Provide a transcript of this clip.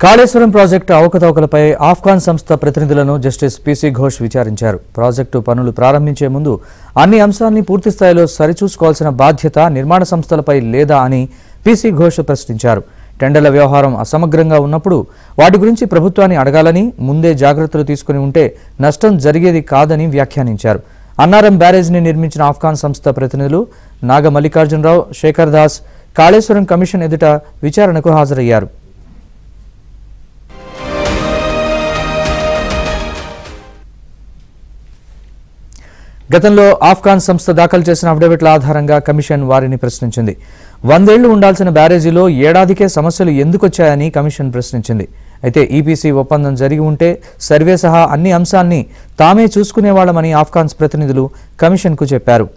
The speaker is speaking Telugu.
కాళేశ్వరం ప్రాజెక్టు అవకతవకలపై ఆఫ్ఘాన్ సంస్థ ప్రతినిధులను జస్టిస్ పీసీ ఘోష్ విచారించారు. ప్రాజెక్టు పనులు ప్రారంభించే ముందు అన్ని అంశాల్ని పూర్తిస్థాయిలో సరిచూసుకోవాల్సిన బాధ్యత నిర్మాణ సంస్థలపై లేదా అని పీసీ ఘోష్ ప్రశ్నించారు. టెండర్ల వ్యవహారం అసమగ్రంగా ఉన్నప్పుడు వాటి గురించి ప్రభుత్వాన్ని అడగాలని, ముందే జాగ్రత్తలు తీసుకుని ఉంటే నష్టం జరిగేది కాదని వ్యాఖ్యానించారు. అన్నారం బ్యారేజ్ని నిర్మించిన ఆఫ్ఘాన్ సంస్థ ప్రతినిధులు నాగ మల్లికార్జునరావు, శేఖర్ దాస్ కాళేశ్వరం కమిషన్ ఎదుట విచారణకు హాజరయ్యారు. గతంలో ఆఫ్ఘాన్ సంస్థ దాఖలు చేసిన అఫిడవిట్ల ఆధారంగా కమిషన్ వారిని ప్రశ్నించింది. 100 ఏళ్లు ఉండాల్సిన బ్యారేజీలో ఏడాదికే సమస్యలు ఎందుకొచ్చాయని కమిషన్ ప్రశ్నించింది. అయితే ఈపీసీ ఒప్పందం జరిగి ఉంటే సర్వే సహా అన్ని అంశాల్ని తామే చూసుకునేవాళ్లమని ఆఫ్ఘాన్స్ ప్రతినిధులు కమిషన్కు చెప్పారు.